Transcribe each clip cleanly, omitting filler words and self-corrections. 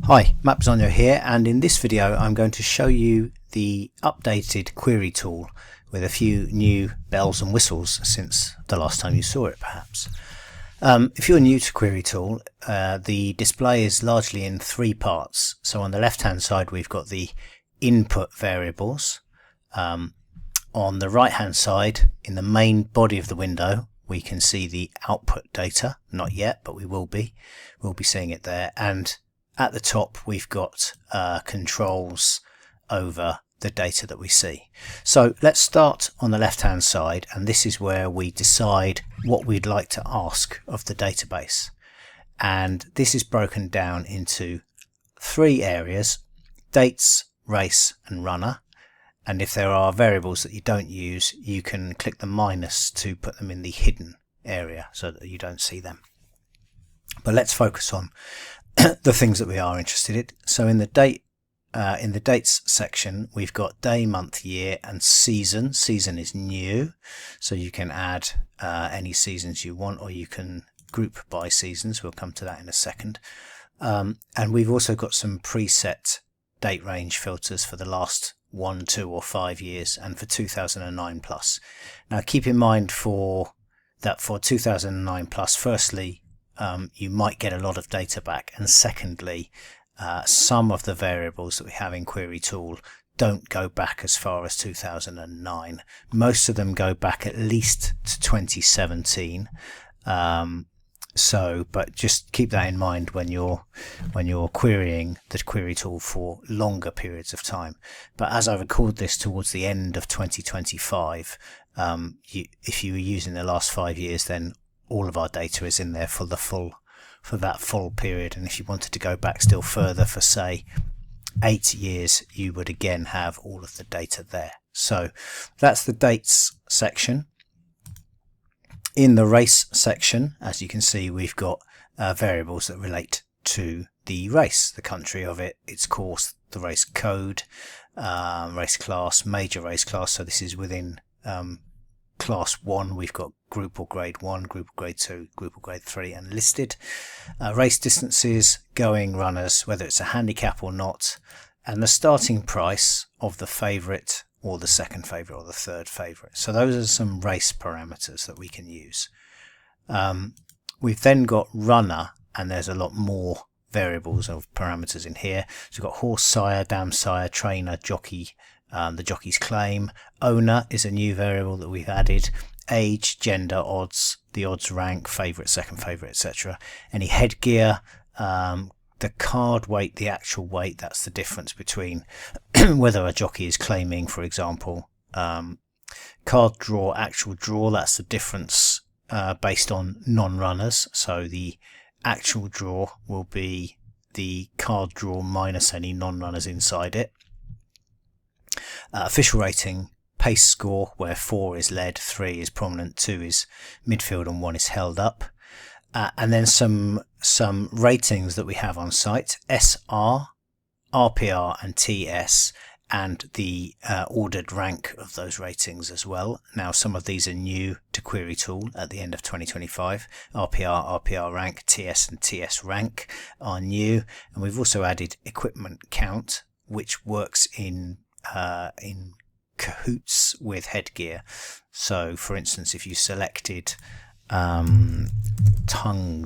Hi, Matt Bisogno here, and in this video I'm going to show you the updated query tool with a few new bells and whistles since the last time you saw it perhaps. If you're new to query tool, the display is largely in three parts. So on the left hand side we've got the input variables. On the right hand side, in the main body of the window, we can see the output data. Not yet, but we'll be seeing it there. And at the top we've got controls over the data that we see. So let's start on the left hand side, and this is where we decide what we'd like to ask of the database. And this is broken down into three areas: dates, race and runner. And if there are variables that you don't use, you can click the minus to put them in the hidden area so that you don't see them. But let's focus on the things that we are interested in. So in the dates section, we've got day, month, year and season. Season is new, so you can add any seasons you want, or you can group by seasons. We'll come to that in a second. And we've also got some preset date range filters for the last 1, 2 or 5 years, and for 2009 plus. Now keep in mind for 2009 plus, firstly, you might get a lot of data back, and secondly, some of the variables that we have in query tool don't go back as far as 2009. Most of them go back at least to 2017. But just keep that in mind when you're querying the query tool for longer periods of time. But as I record this towards the end of 2025, if you were using the last 5 years, then all of our data is in there for that full period. And if you wanted to go back still further for say 8 years, you would again have all of the data there. So that's the dates section. In the race section, as you can see, we've got variables that relate to the race, the country of it, its course, the race code, race class, major race class. So this is within class 1. We've got group or grade 1, group or grade 2, group or grade 3 and listed. Race distances, going runners, whether it's a handicap or not, and the starting price of the favourite, or the second favourite, or the third favourite. So those are some race parameters that we can use. We've then got runner, and there's a lot more variables of parameters in here. So we've got horse sire, dam sire, trainer, jockey, the jockey's claim. Owner is a new variable that we've added. Age, gender, odds, the odds rank, favourite, second favourite, etc. Any headgear, the card weight, the actual weight, that's the difference between whether a jockey is claiming, for example. Card draw, actual draw, that's the difference based on non-runners. So the actual draw will be the card draw minus any non-runners inside it. Official rating, pace score, where 4 is led, 3 is prominent, 2 is midfield and 1 is held up. And then some ratings that we have on site: SR, RPR and TS, and the ordered rank of those ratings as well. Now some of these are new to query tool at the end of 2025. RPR, RPR rank, TS and TS rank are new, and we've also added equipment count, which works in cahoots with headgear. So for instance, if you selected tongue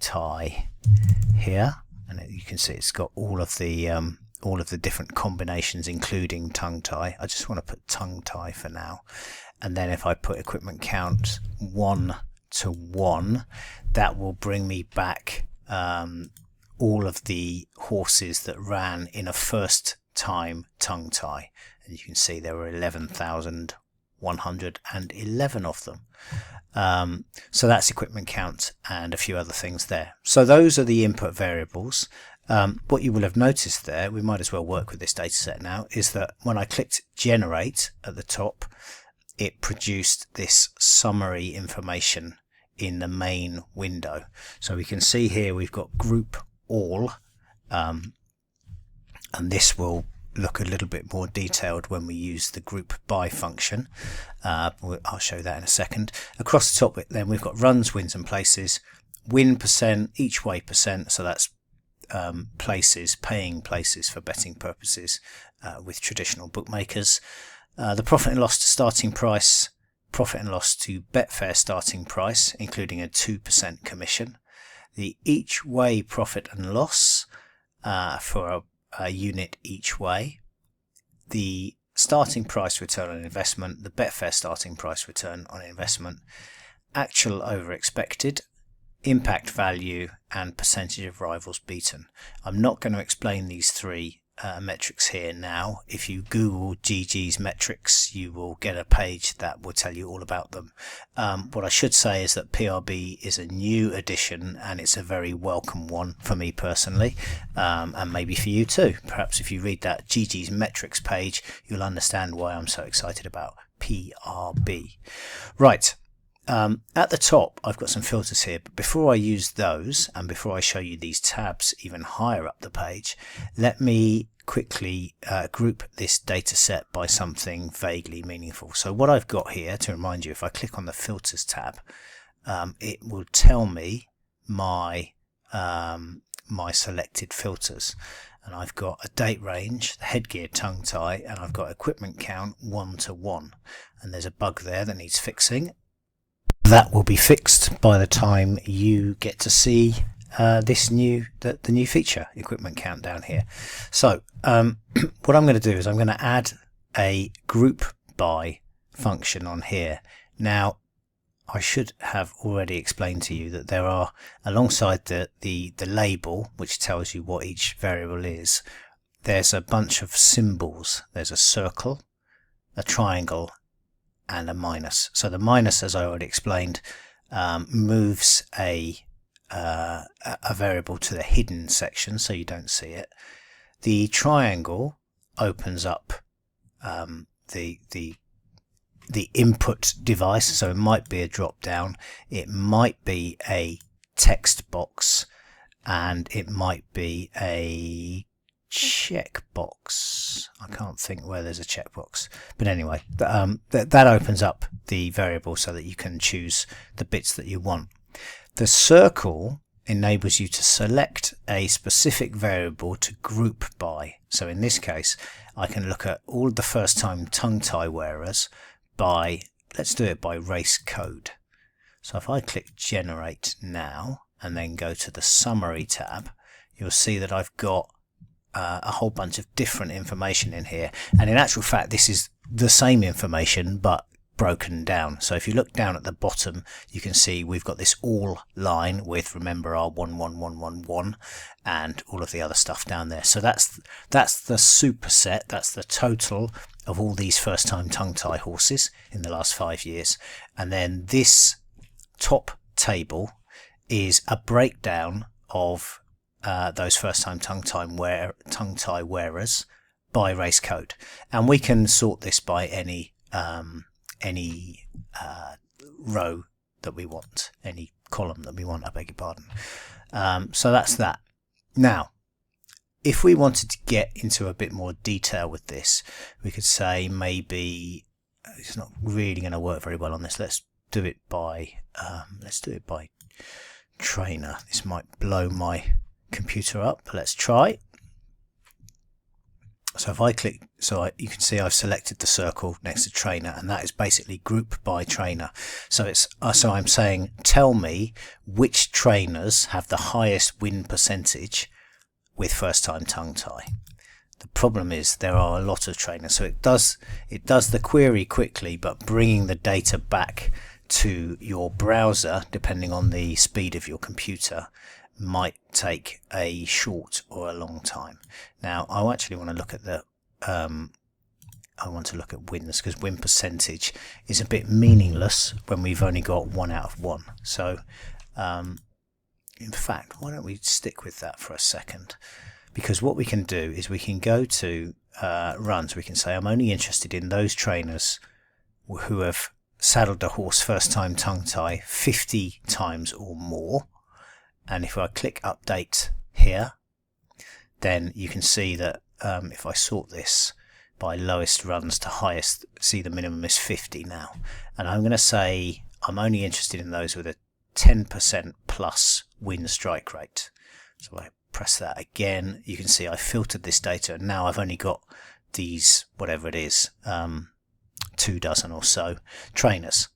tie here, and you can see it's got all of the different combinations including tongue tie. I just want to put tongue tie for now, and then if I put equipment count 1 to 1, that will bring me back all of the horses that ran in a first time tongue tie, and you can see there were 11,111 of them. So that's equipment count and a few other things there. So those are the input variables. What you will have noticed there, we might as well work with this data set now, is that when I clicked generate at the top, it produced this summary information in the main window. So we can see here we've got group all, and this will look a little bit more detailed when we use the group by function. I'll show that in a second. Across the top then we've got runs, wins and places, win percent, each way percent, so that's places, paying places for betting purposes with traditional bookmakers. The profit and loss to starting price, profit and loss to Betfair starting price, including a 2% commission. The each way profit and loss for a unit each way. The starting price return on investment, the Betfair starting price return on investment, actual over expected, impact value, and percentage of rivals beaten. I'm not going to explain these three metrics here now. If you Google GG's metrics, you will get a page that will tell you all about them. What I should say is that PRB is a new addition, and it's a very welcome one for me personally, and maybe for you too. Perhaps if you read that GG's metrics page, you'll understand why I'm so excited about PRB. Right. At the top I've got some filters here, but before I use those and before I show you these tabs even higher up the page, let me quickly group this data set by something vaguely meaningful. So what I've got here, to remind you, if I click on the filters tab, it will tell me my my selected filters, and I've got a date range, the headgear tongue tie, and I've got equipment count 1 to 1, and there's a bug there that needs fixing. That will be fixed by the time you get to see the new feature, equipment count, down here. So what I'm going to do is I'm going to add a group by function on here. Now I should have already explained to you that there are, alongside the label which tells you what each variable is, there's a bunch of symbols. There's a circle, a triangle, and a minus. So the minus, as I already explained, moves a variable to the hidden section so you don't see it. The triangle opens up the input device, so it might be a drop down, it might be a text box, and it might be a checkbox. I can't think where there's a checkbox, but anyway, that opens up the variable so that you can choose the bits that you want. The circle enables you to select a specific variable to group by. So in this case, I can look at all the first time tongue tie wearers by, let's do it by race code. So if I click generate now and then go to the summary tab, you'll see that I've got a whole bunch of different information in here, and in actual fact this is the same information but broken down. So if you look down at the bottom, you can see we've got this all line with, remember, R11111 and all of the other stuff down there. So that's the superset, that's the total of all these first time tongue tie horses in the last 5 years. And then this top table is a breakdown of those first time tongue tie wearers by race code, and we can sort this by any row that we want, any column that we want, I beg your pardon. So that's that. Now if we wanted to get into a bit more detail with this, we could say, maybe it's not really going to work very well on this, let's do it by trainer. This might blow my computer up, but let's try. So if I click, you can see I've selected the circle next to trainer, and that is basically group by trainer. So I'm saying, tell me which trainers have the highest win percentage with first time tongue tie. The problem is there are a lot of trainers, so it does the query quickly, but bringing the data back to your browser, depending on the speed of your computer, might take a short or a long time. Now I actually want to look at wins, because win percentage is a bit meaningless when we've only got 1 out of 1. So in fact, why don't we stick with that for a second, because what we can do is we can go to runs. We can say, I'm only interested in those trainers who have saddled a horse first time tongue tie 50 times or more. And if I click update here, then you can see that if I sort this by lowest runs to highest, see the minimum is 50 now. And I'm going to say I'm only interested in those with a 10% plus win strike rate. So I press that again, you can see I filtered this data, and now I've only got these, whatever it is, 2 dozen or so trainers.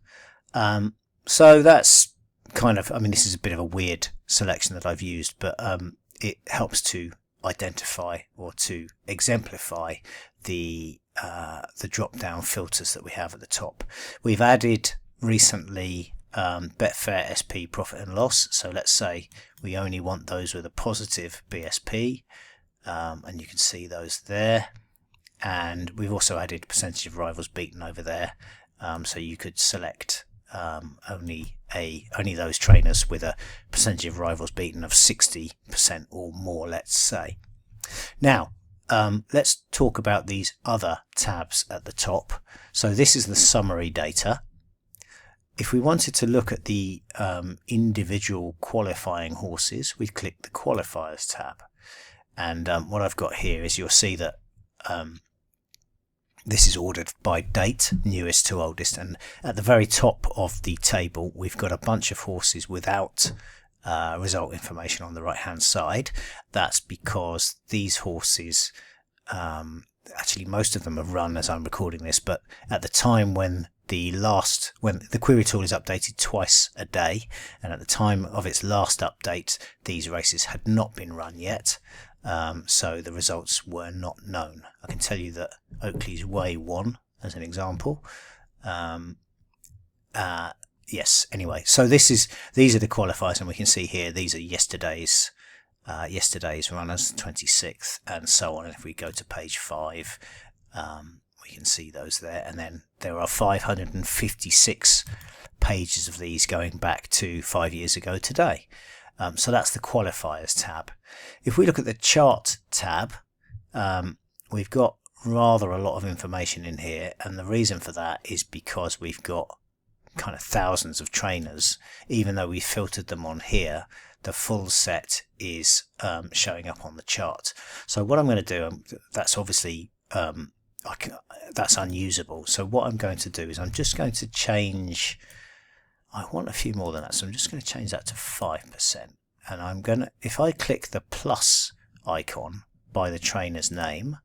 So that's kind of, I mean, this is a bit of a weird selection that I've used, but it helps to identify or to exemplify the drop-down filters that we have at the top. We've added recently Betfair SP profit and loss, so let's say we only want those with a positive BSP, and you can see those there. And we've also added percentage of rivals beaten over there, so you could select only those trainers with a percentage of rivals beaten of 60% or more, let's say. Now let's talk about these other tabs at the top. So this is the summary data. If we wanted to look at the individual qualifying horses, we'd click the qualifiers tab, and what I've got here is, you'll see that this is ordered by date, newest to oldest, and at the very top of the table we've got a bunch of horses without result information on the right hand side. That's because these horses, actually most of them have run as I'm recording this, but at the time when the query tool is updated twice a day, and at the time of its last update these races had not been run yet, so the results were not known. I can tell you that Oakley's Way won as an example. Yes, anyway, so these are the qualifiers, and we can see here these are yesterday's runners, 26th and so on. And if we go to page 5, we can see those there, and then there are 556 pages of these going back to 5 years ago today. So that's the qualifiers tab. If we look at the chart tab, we've got rather a lot of information in here, and the reason for that is because we've got kind of thousands of trainers. Even though we filtered them on here, the full set is showing up on the chart. So what I'm going to do, that's obviously that's unusable. So what I'm going to do is I'm just going to change, I want a few more than that, so I'm just going to change that to 5%, and I'm going to, if I click the plus icon by the trainer's name,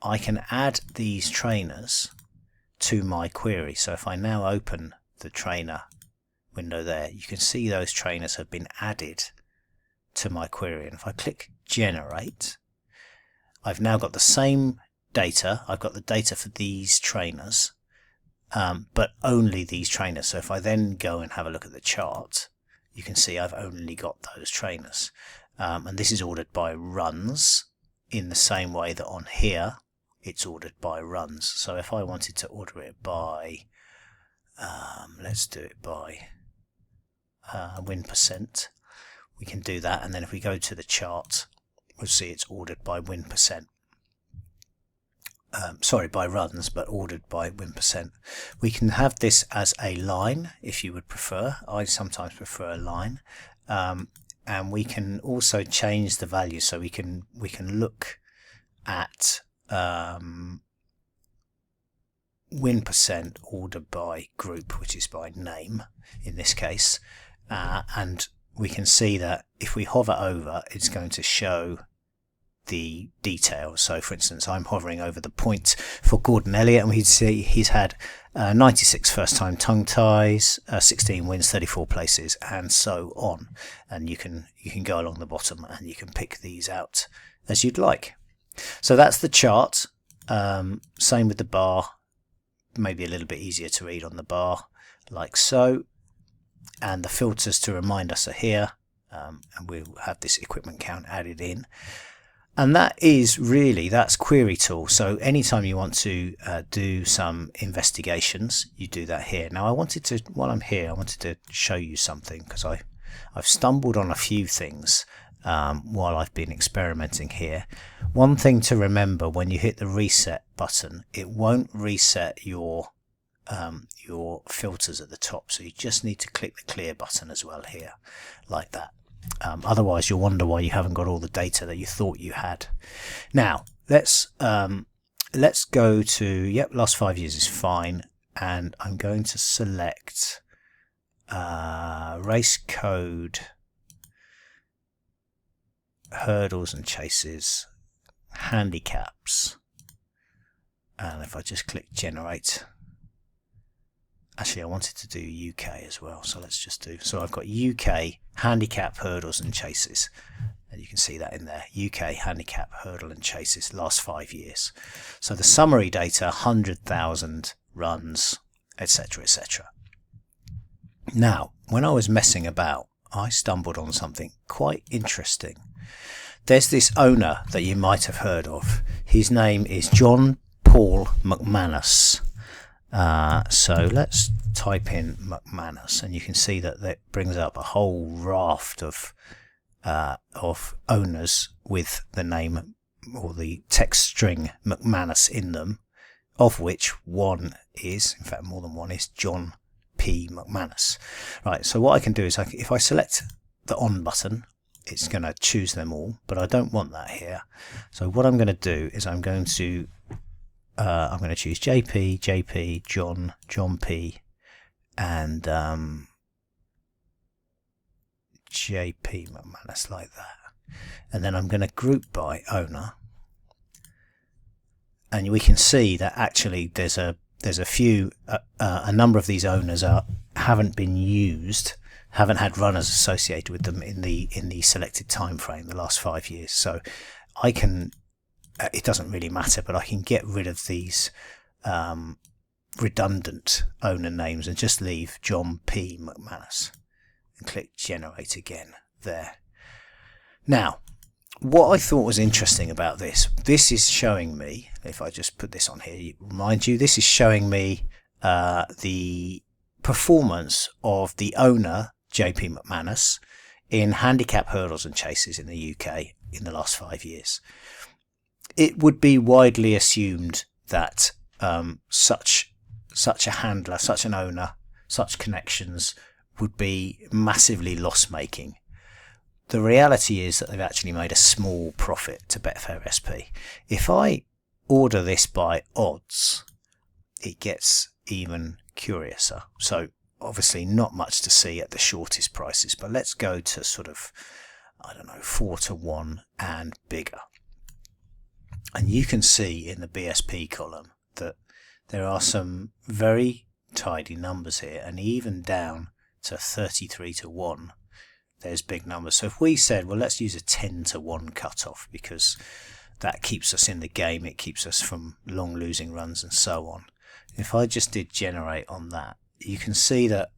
I can add these trainers to my query. So if I now open the trainer window there, you can see those trainers have been added to my query, and if I click generate, I've now got the same data. I've got the data for these trainers, but only these trainers. So if I then go and have a look at the chart, you can see I've only got those trainers, and this is ordered by runs in the same way that on here it's ordered by runs. So if I wanted to order it by let's do it by win percent, we can do that, and then if we go to the chart, we'll see it's ordered by win percent. Sorry, by runs, but ordered by win percent. We can have this as a line if you would prefer. I sometimes prefer a line, and we can also change the value, so we can look at win percent ordered by group, which is by name in this case, and we can see that if we hover over, it's going to show the details. So for instance, I'm hovering over the point for Gordon Elliott, and we can see he's had 96 first time tongue ties, 16 wins, 34 places, and so on. And you can go along the bottom and you can pick these out as you'd like. So that's the chart. Same with the bar, maybe a little bit easier to read on the bar, like so. And the filters, to remind us, are here, and we'll have this equipment count added in. And that is really, that's Query Tool. So anytime you want to do some investigations, you do that here. Now I wanted to, while I'm here, I wanted to show you something, because I've stumbled on a few things while I've been experimenting here. One thing to remember, when you hit the reset button, it won't reset your filters at the top, so you just need to click the clear button as well here, like that. Otherwise you'll wonder why you haven't got all the data that you thought you had. Now let's go to, last 5 years is fine, and I'm going to select race code hurdles and chases, handicaps, and if I just click generate, actually I wanted to do UK as well, so let's just do, so I've got UK handicap, hurdles and chases, and you can see that in there, UK handicap, hurdle and chases, last 5 years. So the summary data, 100,000 runs, etc, etc. Now, when I was messing about, I stumbled on something quite interesting. There's this owner that you might have heard of. His name is John Paul McManus. So let's type in McManus, and you can see that that brings up a whole raft of owners with the name or the text string McManus in them, of which one is, in fact more than one, is John P. McManus. Right, so what I can do is if I select the on button, it's going to choose them all, but I don't want that here. So what I'm going to do is I'm going to choose JP, John P, and JP McManus, like that. And then I'm going to group by owner, and we can see that actually there's a few a number of these owners haven't been used, haven't had runners associated with them in the selected time frame, the last 5 years. So I can, it doesn't really matter, but I can get rid of these redundant owner names and just leave John P. McManus and click generate again there. Now, what I thought was interesting about this is showing me, if I just put this on here, mind you, this is showing me the performance of the owner, JP McManus, in handicap, hurdles and chases in the UK in the last 5 years. It would be widely assumed that such a handler, such an owner, such connections would be massively loss-making. The reality is that they've actually made a small profit to Betfair SP. If I order this by odds, it gets even curiouser. So obviously not much to see at the shortest prices, but let's go to sort of, I don't know, 4 to 1 and bigger. And you can see in the BSP column that there are some very tidy numbers here, and even down to 33 to 1. There's big numbers. So if we said, well, let's use a 10 to 1 cutoff, because that keeps us in the game, it keeps us from long losing runs and so on. If I just did generate on that, you can see that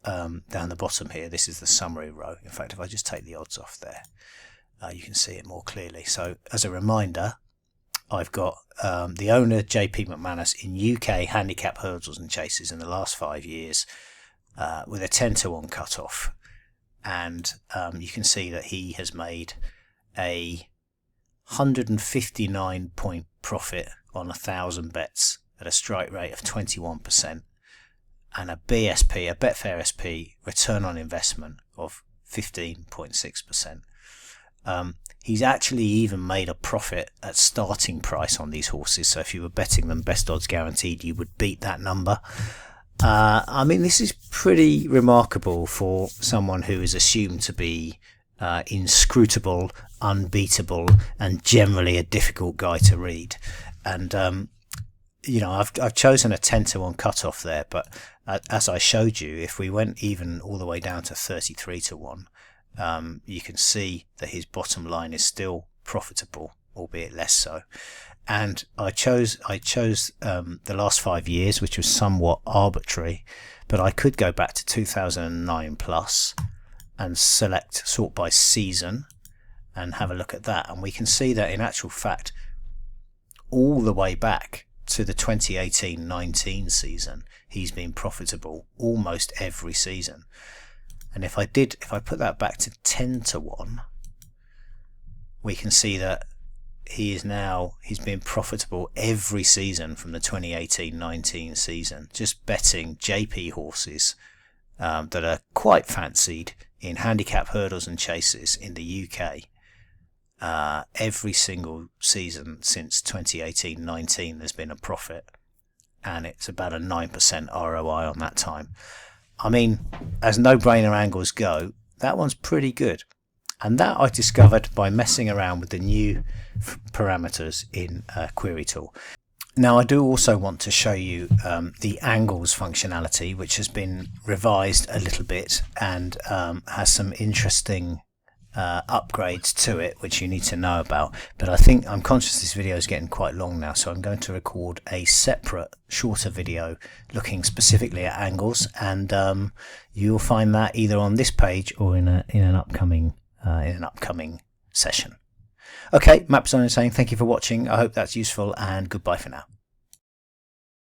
down the bottom here, this is the summary row. In fact, if I just take the odds off there, you can see it more clearly. So as a reminder, I've got the owner, JP McManus, in UK handicap, hurdles and chases in the last 5 years with a 10 to 1 cutoff. And you can see that he has made a 159 point profit on 1,000 bets at a strike rate of 21%, and a BSP, a Betfair SP, return on investment of 15.6%. He's actually even made a profit at starting price on these horses. So if you were betting them best odds guaranteed, you would beat that number. I mean, this is pretty remarkable for someone who is assumed to be inscrutable, unbeatable, and generally a difficult guy to read. And you know, I've chosen a 10 to 1 cutoff there, but as I showed you, if we went even all the way down to 33 to 1, you can see that his bottom line is still profitable, albeit less so. And I chose the last 5 years, which was somewhat arbitrary, but I could go back to 2009 plus and sort by season and have a look at that, and we can see that in actual fact all the way back to the 2018-19 season he's been profitable almost every season. And if I put that back to 10 to 1, we can see that he's been profitable every season from the 2018-19 season, just betting JP horses that are quite fancied in handicap, hurdles and chases in the UK. Every single season since 2018-19 there's been a profit, and it's about a 9% ROI on that time. I mean, as no-brainer angles go, that one's pretty good. And that I discovered by messing around with the new parameters in QueryTool. Now I do also want to show you the angles functionality, which has been revised a little bit and has some interesting upgrades to it which you need to know about. But I think I'm conscious this video is getting quite long now, so I'm going to record a separate shorter video looking specifically at angles, and you'll find that either on this page or in an upcoming session. Okay, Map Designer saying thank you for watching. I hope that's useful, and goodbye for now.